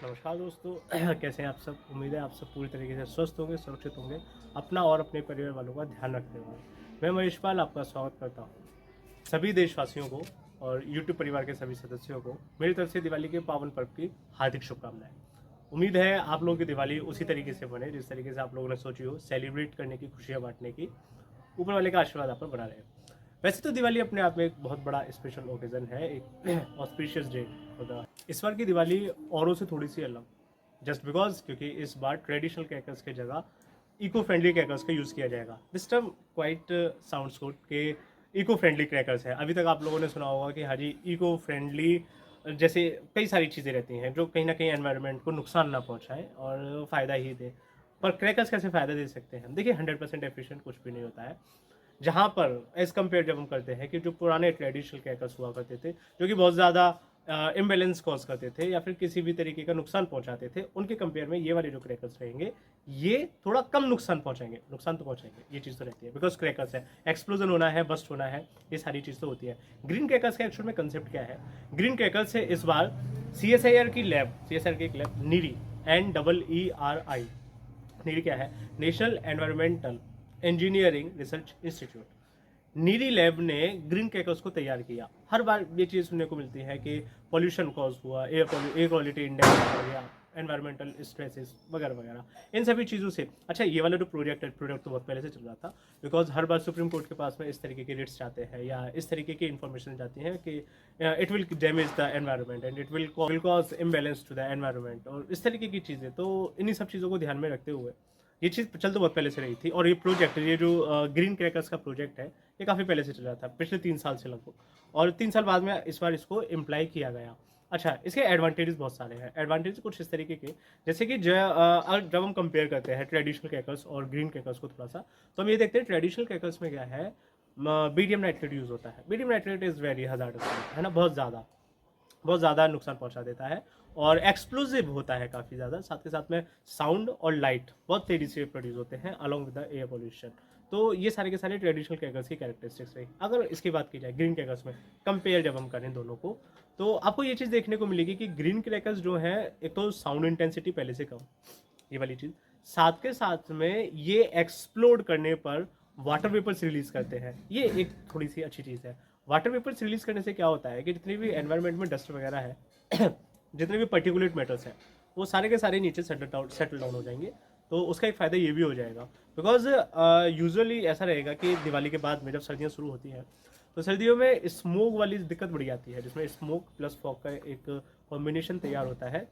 नमस्कार दोस्तों। कैसे हैं आप सब। उम्मीद है आप सब पूरी तरीके से स्वस्थ होंगे, सुरक्षित होंगे, अपना और अपने परिवार वालों का ध्यान रखते होंगे। मैं महेश पाल आपका स्वागत करता हूँ। सभी देशवासियों को और यूट्यूब परिवार के सभी सदस्यों को मेरी तरफ से दिवाली के पावन पर्व की हार्दिक शुभकामनाएं। उम्मीद है आप लोगों की दिवाली उसी तरीके से बने जिस तरीके से आप लोगों ने सोची हो, सेलिब्रेट करने की, खुशियाँ बांटने की। ऊपर वाले का आशीर्वाद आप पर बना रहे। वैसे तो दिवाली अपने आप में एक बहुत बड़ा स्पेशल ओकेजन है, एक ऑस्पिशियस डे होता है। इस बार की दिवाली औरों से थोड़ी सी अलग, जस्ट बिकॉज क्योंकि इस बार ट्रेडिशनल क्रैकर्स की जगह इको फ्रेंडली क्रैकर्स का यूज़ किया जाएगा। This term quite sounds good के इको फ्रेंडली क्रैकर्स है। अभी तक आप लोगों ने सुना होगा कि हाँ जी, इको फ्रेंडली जैसे कई सारी चीज़ें रहती हैं जो कहीं ना कहीं एनवायरनमेंट को नुकसान ना पहुंचाए और फ़ायदा ही दे। पर क्रैकर्स कैसे फ़ायदा दे सकते हैं? देखिए, 100% एफिशिएंट कुछ भी नहीं होता है। जहाँ पर एज़ कम्पेयर जब हम करते हैं कि जो पुराने ट्रेडिशनल क्रैकर्स हुआ करते थे, जो कि बहुत ज़्यादा इम्बैलेंस कॉज करते थे या फिर किसी भी तरीके का नुकसान पहुँचाते थे, उनके कंपेयर में ये वाले जो क्रैकर्स रहेंगे, ये थोड़ा कम नुकसान पहुँचाएँगे। नुकसान तो पहुँचाएँगे, ये चीज़ तो रहती है, बिकॉज़ क्रैकर्स है, एक्सप्लोजन होना है, बस्ट होना है, ये सारी चीज़ तो होती है। ग्रीन क्रैकर्स का एक्चुअल में कंसेप्ट क्या है? ग्रीन क्रैकर्स से इस बार सीएसआईआर की लैब, सीएसआईआर की एक लैब नीरी, NEERI, नीरी क्या है? National Environmental Engineering Research Institute, NEERI lab ने ग्रीन क्रैकर्स को तैयार किया। हर बार ये चीज़ सुनने को मिलती है कि पॉल्यूशन कॉज हुआ, एयर क्वालिटी इंडेक्स हो गया, एनवायरमेंटल स्ट्रेसेस वगैरह वगैरह, इन सभी चीज़ों से। अच्छा, ये वाला जो प्रोजेक्ट तो बहुत पहले से चल रहा था, because her bar supreme court के पास में इस तरीके के रिट्स जाते हैं या इस तरीके की इन्फॉर्मेशन जाती है कि it will damage the environment and it will cause imbalance to the environment और इस तरीके की चीज़ें। तो इन्हीं सब चीज़ों को ध्यान में रखते हुए ये चीज़ चल तो बहुत पहले से रही थी। और ये प्रोजेक्ट, ये जो ग्रीन क्रैकर्स का प्रोजेक्ट है, ये काफ़ी पहले से चल रहा था, पिछले 3 साल से लगभग। और 3 साल बाद में इस बार इसको इम्प्लाई किया गया। अच्छा, इसके एडवांटेजेस बहुत सारे हैं। एडवांटेज कुछ इस तरीके के, जैसे कि जब हम कंपेयर करते हैं ट्रेडिशनल क्रैकर्स और ग्रीन क्रैकर्स को थोड़ा सा, तो हम ये देखते हैं ट्रेडिशनल क्रैकर्स में क्या है, बीडियम नाइट्रेट यूज़ होता है। बीडियम नाइट्रेट इज़ वेरी हजार्डस, है ना, बहुत ज़्यादा नुकसान पहुंचा देता है और एक्सप्लोसिव होता है काफ़ी ज़्यादा। साथ के साथ में साउंड और लाइट बहुत तेज़ी से प्रोड्यूस होते हैं along with the air pollution. तो ये सारे के सारे ट्रेडिशनल क्रैकर्स की कैरेक्टरिस्टिक्स रही। अगर इसकी बात की जाए ग्रीन क्रैकर्स में, कंपेयर जब हम करें दोनों को, तो आपको ये चीज़ देखने को मिलेगी कि ग्रीन क्रैकर्स जो है, एक तो साउंड इंटेंसिटी पहले से कम, ये वाली चीज़। साथ के साथ में ये एक्सप्लोड करने पर वाटर वेपर्स रिलीज करते हैं, ये एक थोड़ी सी अच्छी चीज़ है। वाटर वेपर्स रिलीज करने से क्या होता है कि जितनी भी एनवायरनमेंट में डस्ट वगैरह है जितने भी पर्टिकुलेट मेटल्स हैं, वो सारे के सारे नीचे सेटल डाउन हो जाएंगे। तो उसका एक फ़ायदा ये भी हो जाएगा, बिकॉज यूजुअली ऐसा रहेगा कि दिवाली के बाद में जब सर्दियाँ शुरू होती हैं, तो सर्दियों में स्मोक वाली दिक्कत बढ़ी आती है, जिसमें स्मोक प्लस फॉग का एक कॉम्बिनेशन तैयार होता है।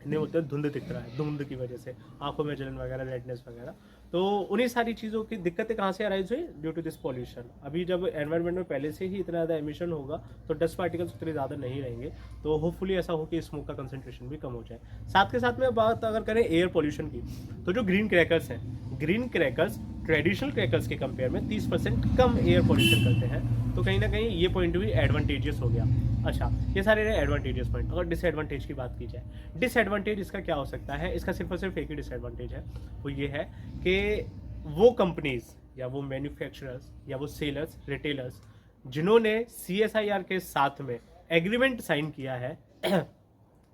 नहीं बोलते, धुंध दिख रहा है, धुंध की वजह से आंखों में जलन वगैरह, रेडनेस वगैरह। तो उन्हीं सारी चीज़ों की दिक्कतें कहाँ से अराइज हुई? Due to this pollution. अभी जब एनवायरनमेंट में पहले से ही इतना ज़्यादा एमिशन होगा, तो डस्ट पार्टिकल्स उतने ज़्यादा नहीं रहेंगे। तो होपफुली ऐसा हो कि स्मोक का कंसंट्रेशन भी कम हो जाए। साथ के साथ में बात अगर करें एयर पॉल्यूशन की, तो जो ग्रीन क्रैकर्स हैं, ग्रीन क्रैकर्स ट्रेडिशनल क्रैकर्स के कंपेयर में 30% कम एयर पॉल्यूशन करते हैं। तो कहीं ना कहीं ये पॉइंट भी एडवांटेजियस हो गया। अच्छा, ये सारे रहे एडवांटेजियस पॉइंट। अगर डिसएडवांटेज की बात की जाए, डिसएडवांटेज इसका क्या हो सकता है? इसका सिर्फ और सिर्फ एक ही डिसएडवांटेज है, वो ये है कि वो कंपनीज या वो मैन्युफैक्चरर्स या वो सेलर्स, रिटेलर्स, जिन्होंने CSIR के साथ में एग्रीमेंट साइन किया है,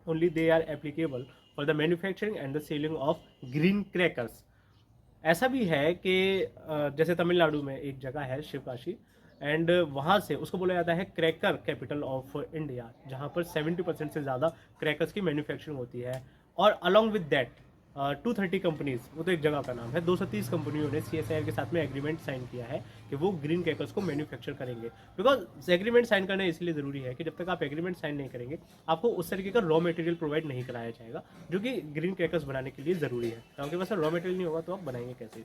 only they are applicable for the manufacturing and the selling of green crackers. ऐसा भी है कि जैसे तमिलनाडु में एक जगह है शिवकाशी, एंड वहाँ से उसको बोला जाता है क्रैकर कैपिटल ऑफ इंडिया, जहाँ पर 70% से ज़्यादा क्रैकर्स की मैन्युफैक्चरिंग होती है। और अलॉन्ग विद दैट 230 कंपनीज, वो तो एक जगह का नाम है, 230 कंपनियों ने CSIR के साथ में एग्रीमेंट साइन किया है कि वो ग्रीन क्रैकर्स को मैन्युफैक्चर करेंगे। बिकॉज एग्रीमेंट साइन करना इसलिए ज़रूरी है कि जब तक आप एग्रीमेंट साइन नहीं करेंगे, आपको उस तरीके का रॉ मटेरियल प्रोवाइड नहीं कराया जाएगा जो कि ग्रीन क्रैकर्स बनाने के लिए ज़रूरी है। क्योंकि वैसे रॉ मटेरियल नहीं होगा तो आप बनाएंगे कैसे?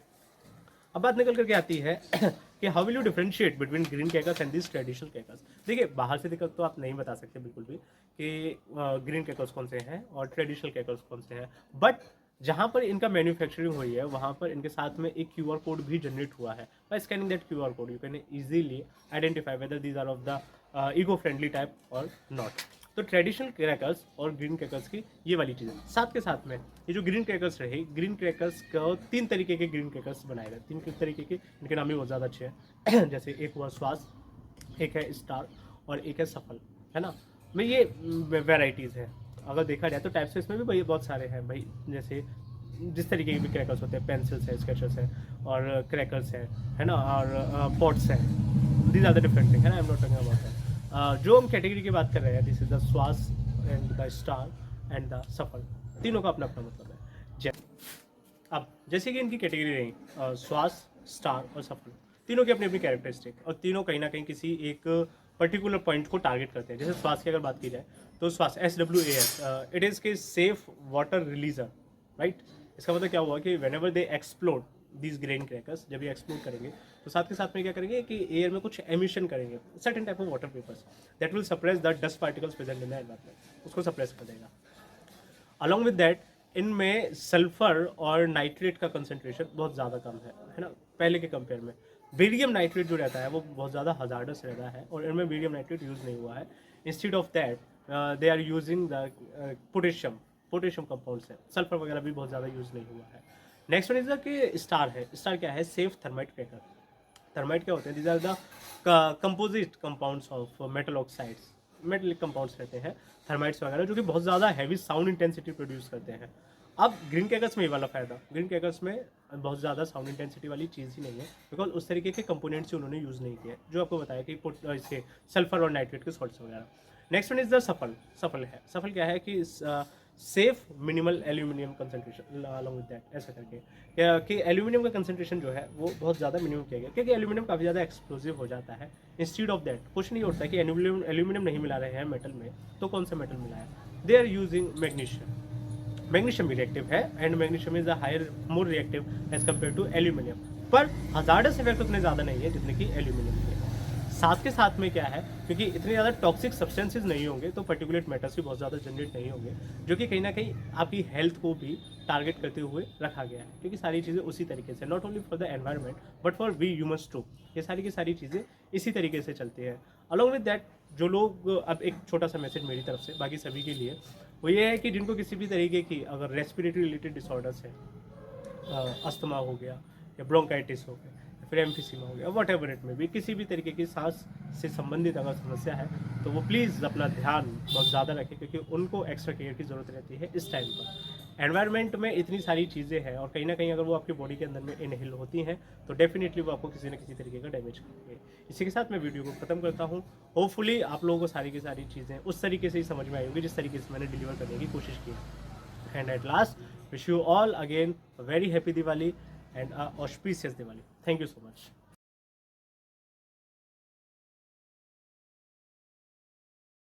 अब बात निकल करके आती है कि how will you differentiate between green crackers and this traditional crackers. देखिए, बाहर से दिक्कत तो आप नहीं बता सकते बिल्कुल भी कि ग्रीन क्रैकर्स कौन से हैं और ट्रेडिशनल क्रैकर्स कौन से हैं, बट जहाँ पर इनका मैन्युफैक्चरिंग हुई है वहाँ पर इनके साथ में एक QR कोड भी जनरेट हुआ है। By scanning that QR code you can easily identify whether these are of the eco friendly type और नॉट। तो ट्रेडिशनल क्रैकर्स और ग्रीन क्रैकर्स की ये वाली चीज़ें। साथ के साथ में ये जो ग्रीन क्रैकर्स रहे, ग्रीन क्रैकर्स को 3 तरीके के ग्रीन क्रैकर्स बनाए गए, 3 तरीके के, इनके नाम भी बहुत ज़्यादा अच्छे हैं जैसे एक हुआ श्वास, एक है स्टार और एक है सफल, है ना। में ये वेराइटीज़ हैं। अगर देखा जाए तो टाइप्स इसमें भी भाई बहुत सारे हैं भाई, जैसे जिस तरीके के भी क्रैकर्स होते हैं, पेंसिल्स है, स्केचर्स है और क्रैकर्स है ना, और पॉट्स है, these are the different thing है ना, I am not talking about that. जो हम कैटेगरी की बात कर रहे हैं, दिस इज द श्वास and the STAR and the SAFAL, तीनों का अपना अपना मतलब है। अब जैसे कि इनकी कैटेगरी रही श्वास, स्टार और सफल, तीनों की अपनी अपनी कैरेक्टरिस्टिक, और तीनों कहीं ना कहीं किसी एक पर्टिकुलर पॉइंट को टारगेट करते हैं। जैसे श्वास की अगर बात की जाए तो श्वास SWAS, इट इज़ के सेफ वाटर रिलीजर, राइट। इसका मतलब क्या हुआ कि when ever they explode these grain crackers, जब ये एक्सप्लोड करेंगे तो साथ के साथ में क्या करेंगे कि एयर में कुछ एमिशन करेंगे, certain type of water vapours that will suppress the dust particles present in the environment, उसको सप्रेस कर देगा। अलॉन्ग विद दैट इनमें सल्फर और नाइट्रेट का कंसंट्रेशन बहुत ज़्यादा कम है ना, पहले के कंपेयर में। बेरियम नाइट्रेट जो रहता है वो बहुत ज़्यादा हजार्डस रहता है, और इनमें बेरियम नाइट्रेट यूज़ नहीं हुआ है। Instead of that they are using the potassium compounds है, सल्फर वगैरह भी बहुत ज़्यादा यूज़ नहीं हुआ है। नेक्स्ट वन इज द कि स्टार है। स्टार क्या है? Safe thermite cracker. थर्माइट क्या होते हैं? These are the composite compounds of metal oxides, metallic compounds रहते हैं थर्माइट्स वगैरह, जो कि बहुत ज़्यादा हैवी साउंड इंटेंसिटी प्रोड्यूस करते हैं। अब ग्रीन क्रैकर्स में ये वाला फ़ायदा, ग्रीन क्रैकर्स में बहुत ज़्यादा साउंड इंटेंसिटी वाली चीज़ ही नहीं है, बिकॉज उस तरीके के कंपोनेंट्स उन्होंने यूज़ नहीं किए, जो आपको बताया कि इसके सल्फर और नाइट्रेट के सॉल्ट्स वगैरह। नेक्स्ट वन इज द सफल। सफल है, सफल क्या है कि safe minimal aluminium concentration along with that, ऐसा करके कि एल्यूमिनियम का कंसनट्रेशन जो है वो बहुत ज़्यादा मिनिमम किया गया, क्योंकि एल्यूमिनियम काफ़ी ज़्यादा एक्सप्लोसिव हो जाता है। इंस्टीड ऑफ दैट कुछ नहीं होता कि एल्यूमिनियम नहीं मिला रहे हैं मेटल में, तो कौन सा मेटल मिला है? They are using magnesium. Magnesium भी रिएक्टिव है, and magnesium is a higher more reactive as compare to aluminium, पर हजार्डस इफेक्ट उतने ज़्यादा नहीं है जितने कि एल्यूमिनियम के। साथ के साथ में क्या है, क्योंकि इतने ज़्यादा टॉक्सिक सब्सटेंसेज नहीं होंगे, तो पर्टिकुलेट मैटर्स भी बहुत ज़्यादा जनरेट नहीं होंगे, जो कि कहीं ना कहीं आपकी हेल्थ को भी टारगेट करते हुए रखा गया है, क्योंकि सारी चीज़ें उसी तरीके से, not only for the environment but for we humans too, ये सारी की सारी चीज़ें इसी तरीके से चलती है। अलॉन्ग विद दैट, जो लोग, अब एक छोटा सा मैसेज मेरी तरफ से बाकी सभी के लिए, वो ये है कि जिनको किसी भी तरीके की अगर रेस्पिरेटरी रिलेटेड डिसऑर्डर्स है, अस्थमा हो गया या ब्रोंकाइटिस हो गया, फिर एम्फीसीमा हो गया, वट एवर इट में भी, किसी भी तरीके की सांस से संबंधित अगर समस्या है, तो वो प्लीज़ अपना ध्यान बहुत ज़्यादा रखें, क्योंकि उनको एक्स्ट्रा केयर की ज़रूरत रहती है इस टाइम पर। एनवायरनमेंट में इतनी सारी चीज़ें हैं, और कहीं ना कहीं अगर वो आपकी बॉडी के अंदर में इनहेल होती हैं, तो डेफिनेटली वो आपको किसी न किसी तरीके का डैमेज करेंगे। इसी के साथ मैं वीडियो को ख़त्म करता हूँ। होपफुली आप लोगों को सारी की सारी चीज़ें उस तरीके से ही समझ में आई होगी जिस तरीके से मैंने डिलीवर करने की कोशिश की है। And at last, wish you all again very happy Diwali and auspicious Diwali. Thank you so much.